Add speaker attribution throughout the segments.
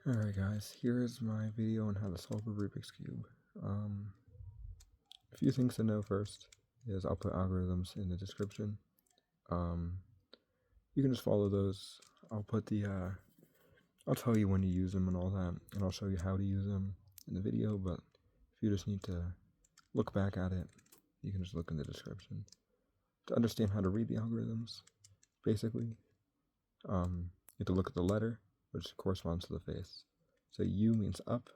Speaker 1: Alright guys, here is my video on how to solve a Rubik's Cube. A few things to know first is I'll put algorithms in the description. You can just follow those. I'll tell you when to use them and all that, and I'll show you how to use them in the video, but if you just need to look back at it, you can just look in the description. To understand how to read the algorithms, basically, you have to look at the letter, which corresponds to the face. So U means up,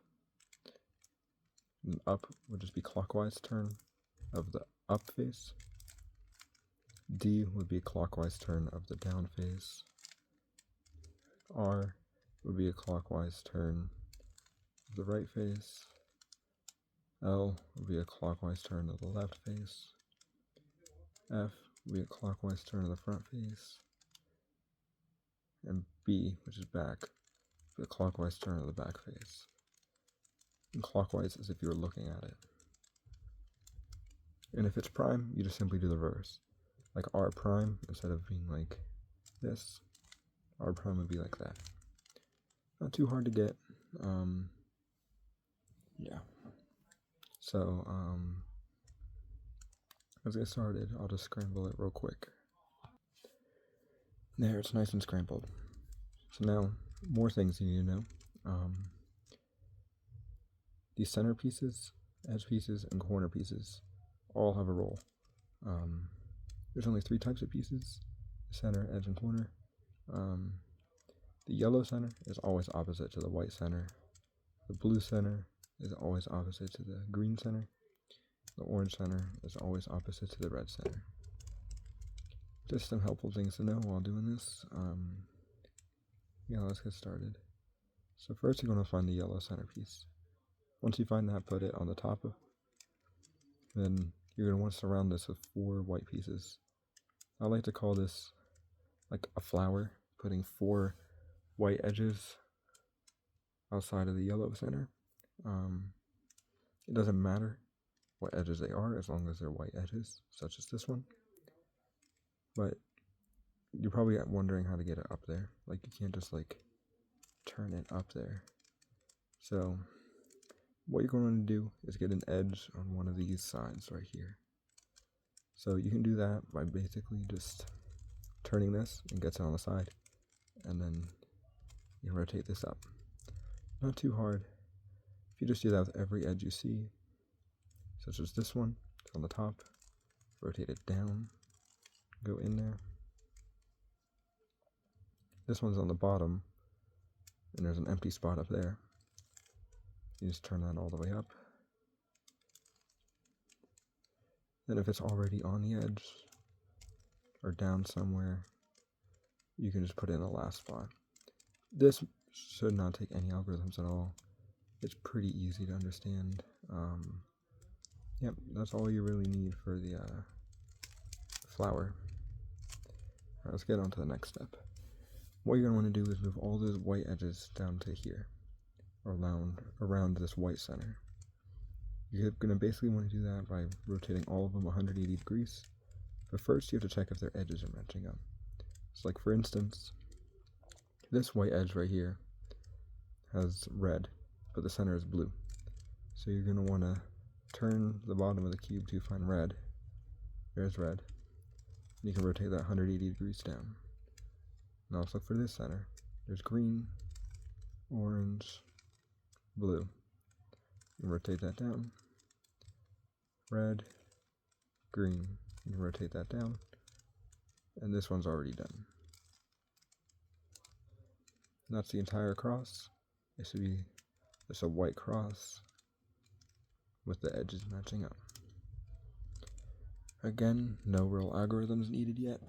Speaker 1: and up would just be clockwise turn of the up face. D would be a clockwise turn of the down face. R would be a clockwise turn of the right face. L would be a clockwise turn of the left face. F would be a clockwise turn of the front face. And B, which is back, the clockwise turn of the back face. And clockwise is if you were looking at it. And if it's prime, you just simply do the reverse. Like R prime, instead of being like this, R prime would be like that. Not too hard to get. Yeah. So, let's get started. I'll just scramble it real quick. There, it's nice and scrambled. So now, more things you need to know. These center pieces, edge pieces, and corner pieces all have a role. There's only 3 types of pieces: center, edge, and corner. The yellow center is always opposite to the white center. The blue center is always opposite to the green center. The orange center is always opposite to the red center. Just some helpful things to know while doing this. Yeah, let's get started. So first you're going to find the yellow centerpiece. Once you find that, put it on the top. Then you're going to want to surround this with 4 white pieces. I like to call this like a flower, putting 4 white edges outside of the yellow center. It doesn't matter what edges they are as long as they're white edges, such as this one. But you're probably wondering how to get it up there. Like, you can't just like turn it up there. So what you're going to do is get an edge on one of these sides right here. So you can do that by basically just turning this and gets it on the side, and then you rotate this up. Not too hard. If you just do that with every edge you see, such as this one, it's on the top, rotate it down, go in there. This one's on the bottom, and there's an empty spot up there. You just turn that all the way up. Then if it's already on the edge or down somewhere, you can just put it in the last spot. This should not take any algorithms at all. It's pretty easy to understand. Yep, that's all you really need for the flower. Alright, let's get on to the next step. What you're going to want to do is move all those white edges down to here, or around this white center. You're going to basically want to do that by rotating all of them 180 degrees. But first you have to check if their edges are matching up. So like for instance, this white edge right here has red, but the center is blue. So you're going to want to turn the bottom of the cube to find red. There's red. And you can rotate that 180 degrees down. Now let's look for this center. There's green, orange, blue. You rotate that down. Red, green. You rotate that down. And this one's already done. And that's the entire cross. It should be just a white cross with the edges matching up. Again, no real algorithms needed yet.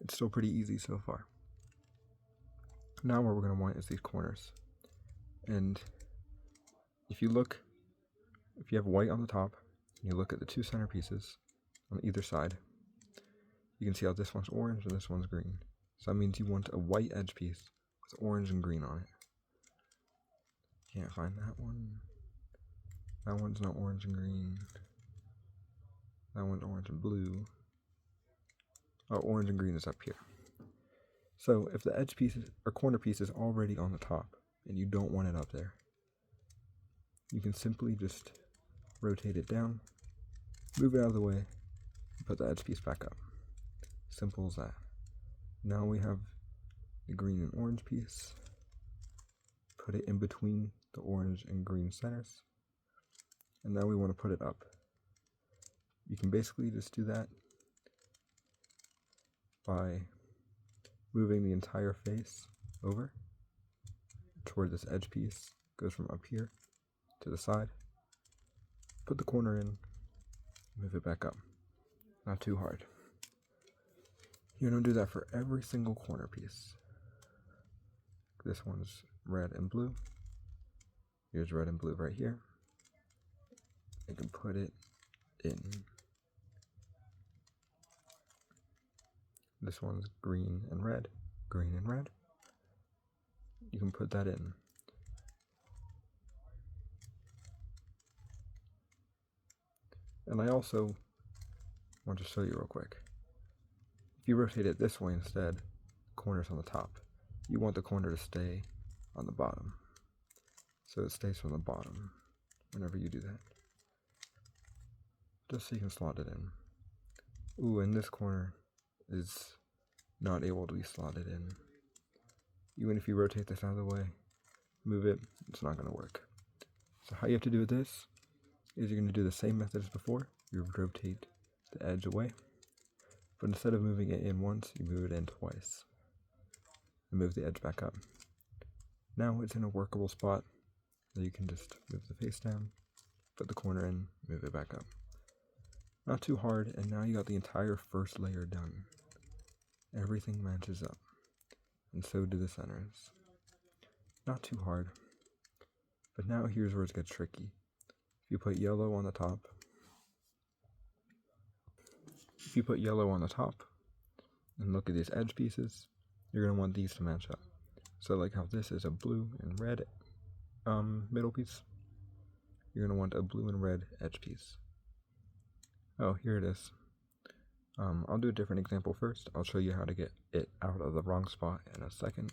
Speaker 1: It's still pretty easy so far. Now what we're going to want is these corners. And if you have white on the top, and you look at the 2 center pieces on either side, you can see how this one's orange and this one's green. So that means you want a white edge piece with orange and green on it. Can't find that one. That one's not orange and green. That one's orange and blue. Oh, orange and green is up here. So if the edge piece or corner piece is already on the top and you don't want it up there, you can simply just rotate it down, move it out of the way, and put the edge piece back up. Simple as that. Now we have the green and orange piece. Put it in between the orange and green centers. And now we want to put it up. You can basically just do that by moving the entire face over toward this edge piece. Goes from up here to the side. Put the corner in, move it back up. Not too hard. You're going to do that for every single corner piece. This one's red and blue. Here's red and blue right here. You can put it in. This one's green and red. Green and red. You can put that in. And I also want to show you real quick. If you rotate it this way instead, the corner's on the top. You want the corner to stay on the bottom. So it stays from the bottom whenever you do that. Just so you can slot it in. Ooh, and this corner is not able to be slotted in. Even if you rotate this out of the way, move it, it's not going to work. So how you have to do with this is you're going to do the same method as before. You rotate the edge away, but instead of moving it in once, you move it in twice. And move the edge back up. Now it's in a workable spot that you can just move the face down, put the corner in, move it back up. Not too hard, and now you got the entire first layer done. Everything matches up, and so do the centers. Not too hard, but now here's where it gets tricky. If you put yellow on the top, and look at these edge pieces, you're going to want these to match up. So like how this is a blue and red middle piece, you're going to want a blue and red edge piece. Oh, here it is. I'll do a different example first. I'll show you how to get it out of the wrong spot in a second.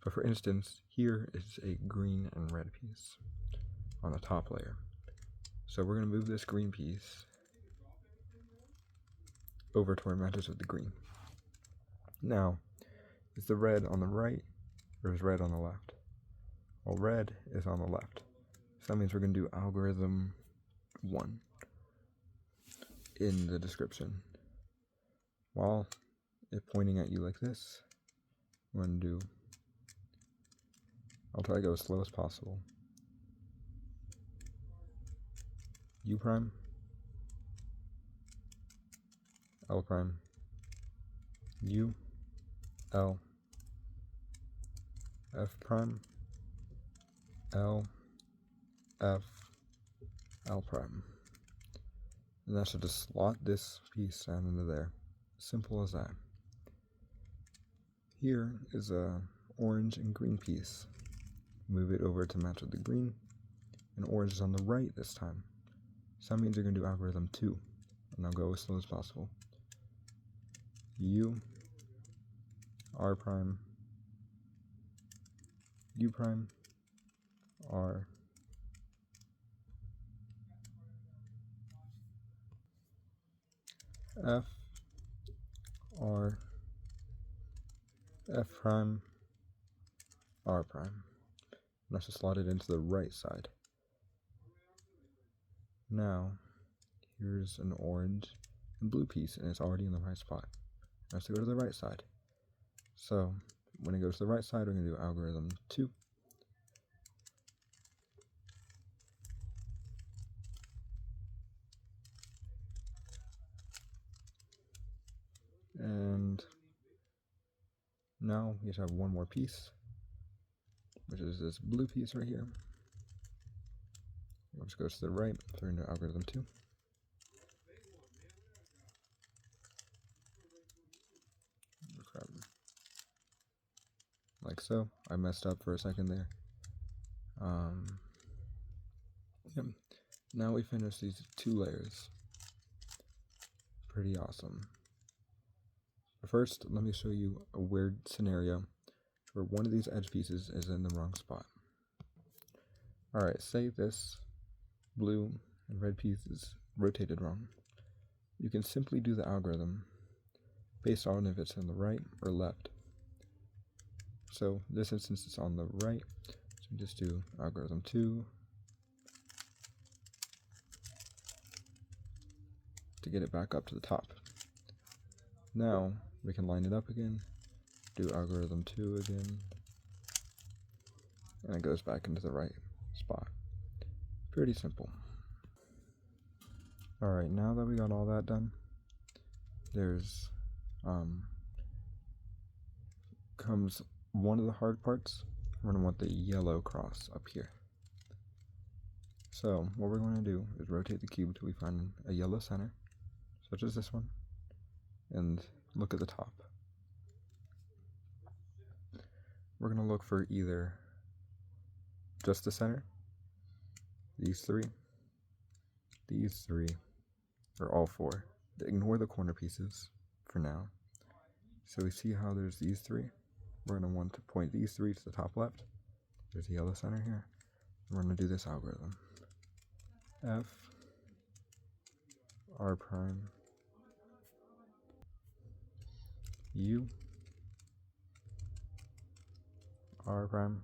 Speaker 1: But for instance, here is a green and red piece on the top layer. So we're going to move this green piece over to where it matches with the green. Now, is the red on the right or is red on the left? Well, red is on the left. So that means we're going to do algorithm 1 in the description. While it pointing at you like this, I'm going to do, I'll try to go as slow as possible. U prime, L prime, U, L, F prime, L, F, L prime. And that should just slot this piece down into there. Simple as that. Here is a orange and green piece. Move it over to match with the green. And orange is on the right this time. So that means you're going to do algorithm 2. And I'll go as slow as possible. U, R prime, U prime, R, F, R, F prime, R prime. And that's just slotted into the right side. Now, here's an orange and blue piece, and it's already in the right spot. Now let's go to the right side. So, when it goes to the right side, we're going to do algorithm 2. And now we just have one more piece, which is this blue piece right here. Which goes to the right, so we're going to do algorithm 2. Like so. I messed up for a second there. Yep. Now we finish these 2 layers. Pretty awesome. But first, let me show you a weird scenario where one of these edge pieces is in the wrong spot. Alright, say this blue and red piece is rotated wrong. You can simply do the algorithm based on if it's in the right or left. So this instance it's on the right, so just do algorithm 2 to get it back up to the top. Now we can line it up again, do algorithm 2 again, and it goes back into the right spot. Pretty simple. Alright, now that we got all that done, there's comes one of the hard parts. We're going to want the yellow cross up here. So what we're going to do is rotate the cube till we find a yellow center, such as this one, and look at the top. We're going to look for either just the center, these three, or all four. Ignore the corner pieces for now. So we see how there's these three. We're going to want to point these three to the top left. There's the yellow center here. We're going to do this algorithm. F, R prime, U, R prime,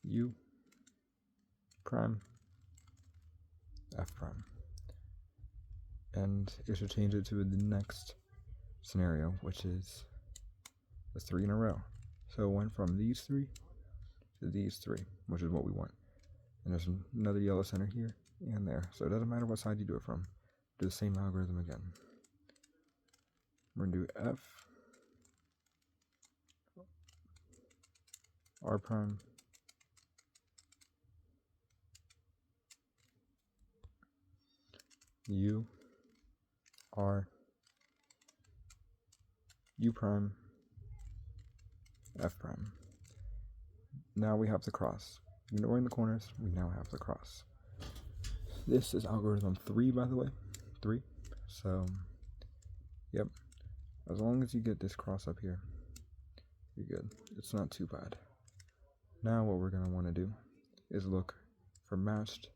Speaker 1: U, prime, F prime. And it should change it to the next scenario, which is the 3 in a row. So it went from these three to these three, which is what we want. And there's another yellow center here and there. So it doesn't matter what side you do it from. Do the same algorithm again. We're going to do F, R prime, U, R, U prime, F prime. Now we have the cross. Ignoring the corners, we now have the cross. This is algorithm 3, by the way. 3. So, yep. As long as you get this cross up here, you're good. It's not too bad. Now what we're going to want to do is look for matched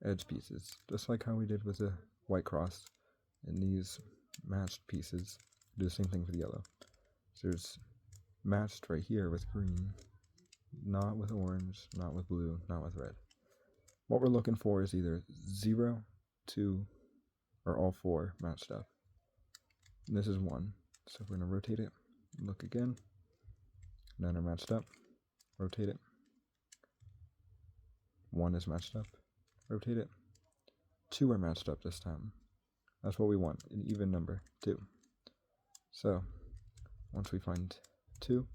Speaker 1: edge pieces. Just like how we did with the white cross and these matched pieces. Do the same thing for the yellow. So there's matched right here with green, not with orange, not with blue, not with red. What we're looking for is either 0, 2, or all 4 matched up. And this is 1. So we're going to rotate it, look again, none are matched up, rotate it. 1 is matched up, rotate it. 2 are matched up this time. That's what we want, an even number, 2. So, once we find 2,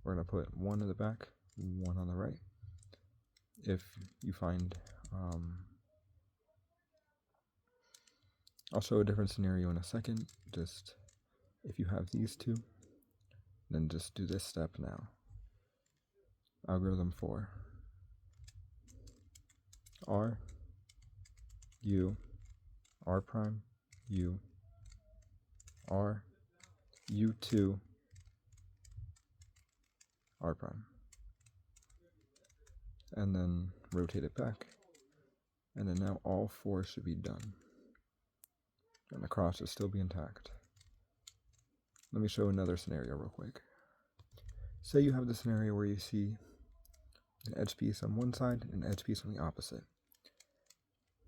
Speaker 1: we're going to put 1 in the back, 1 on the right. If you find, I'll show a different scenario in a second. Just, if you have these 2, then just do this step now. Algorithm 4. R, U, R prime, U, R, U2, R prime. And then rotate it back. And then now all 4 should be done. And the cross should still be intact. Let me show another scenario real quick. Say you have the scenario where you see an edge piece on one side and an edge piece on the opposite.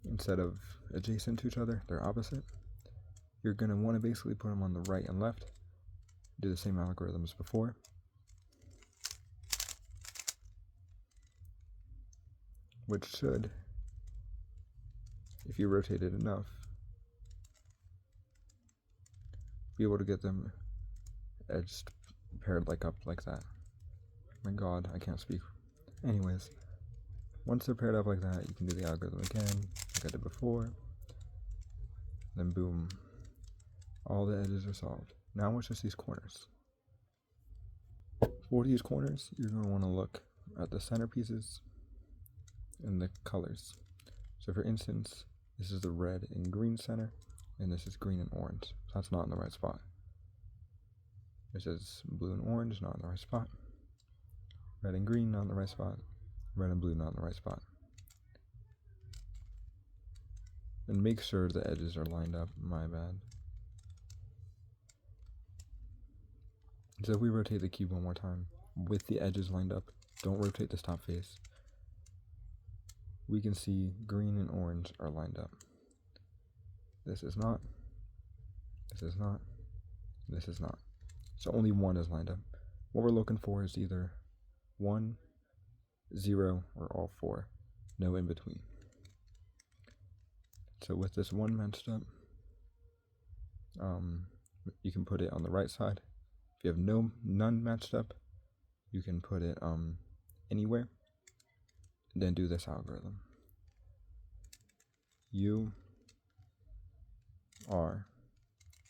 Speaker 1: Instead of adjacent to each other, they're opposite. You're going to want to basically put them on the right and left. Do the same algorithm as before. Which should, if you rotate it enough, be able to get them edged, paired up like that. My god, I can't speak. Anyways, once they're paired up like that, you can do the algorithm again, like I did before. Then boom, all the edges are solved. Now it's just these corners. For these corners, you're going to want to look at the center pieces and the colors. So for instance, this is the red and green center. and this is green and orange. So that's not in the right spot. This is blue and orange, not in the right spot. Red and green, not in the right spot. Red and blue, not in the right spot. And make sure the edges are lined up, my bad. So if we rotate the cube one more time, with the edges lined up, don't rotate this top face, we can see green and orange are lined up. This is not, this is not, this is not. So only one is lined up. What we're looking for is either 1, 0, or all 4. No in between. So with this one matched up, you can put it on the right side. If you have none matched up, you can put it anywhere. Then do this algorithm. U R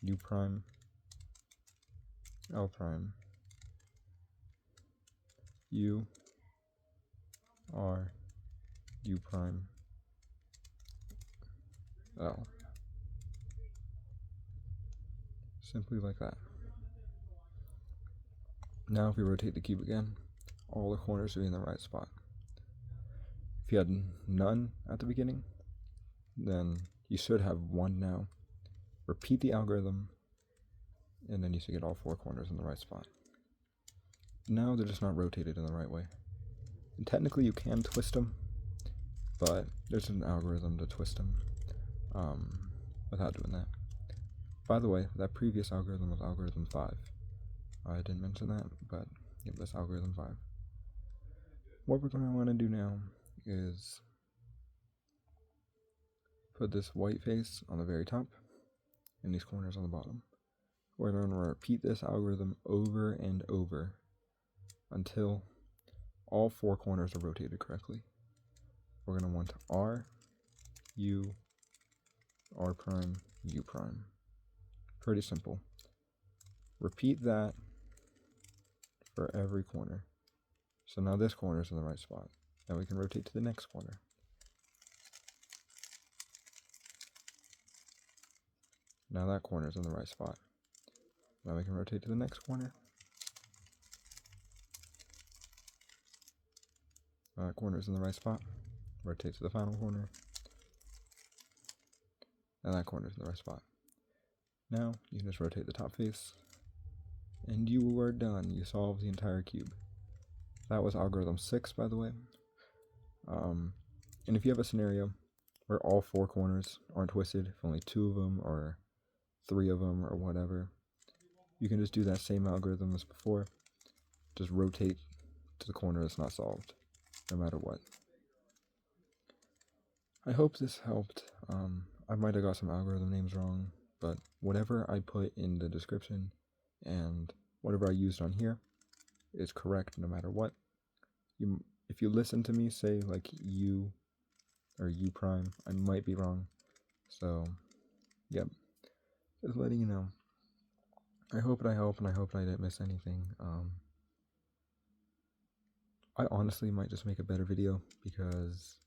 Speaker 1: U prime L prime U R U prime L. Simply like that. Now if we rotate the cube again, all the corners will be in the right spot. If you had none at the beginning, then you should have 1 now. Repeat the algorithm, and then you should get all 4 corners in the right spot. Now they're just not rotated in the right way. And technically you can twist them, but there's an algorithm to twist them without doing that. By the way, that previous algorithm was algorithm 5. I didn't mention that, but yeah, that's algorithm 5. What we're going to want to do now is put this white face on the very top and these corners on the bottom. We're going to repeat this algorithm over and over until all 4 corners are rotated correctly. We're going to want R, U, R prime, U prime. Pretty simple. Repeat that for every corner. So now this corner is in the right spot. Now we can rotate to the next corner. Now that corner is in the right spot. Now we can rotate to the next corner. Now that corner is in the right spot. Rotate to the final corner. And that corner is in the right spot. Now you can just rotate the top face. And you are done. You solved the entire cube. That was algorithm 6, by the way. And if you have a scenario where all 4 corners aren't twisted, if only 2 of them or 3 of them or whatever, you can just do that same algorithm as before. Just rotate to the corner that's not solved, no matter what. I hope this helped. I might have got some algorithm names wrong, but whatever I put in the description and whatever I used on here is correct no matter what. If you listen to me say like U or U prime, I might be wrong. So, yep. Just letting you know. I hope I helped, and I hope I didn't miss anything. I honestly might just make a better video because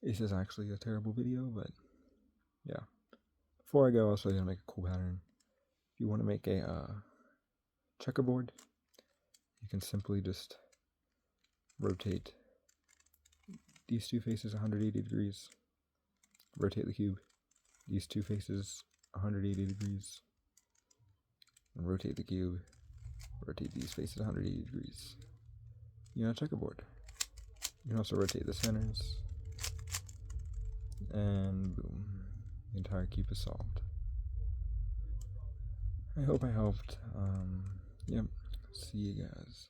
Speaker 1: this is actually a terrible video, but yeah. Before I go, I'll show you how to make a cool pattern. If you want to make a checkerboard, you can simply just rotate these 2 faces 180 degrees, rotate the cube, these 2 faces 180 degrees, and rotate the cube, rotate these faces 180 degrees. You know, checkerboard. You can also rotate the centers, and boom, the entire cube is solved. I hope I helped. Yep, see you guys.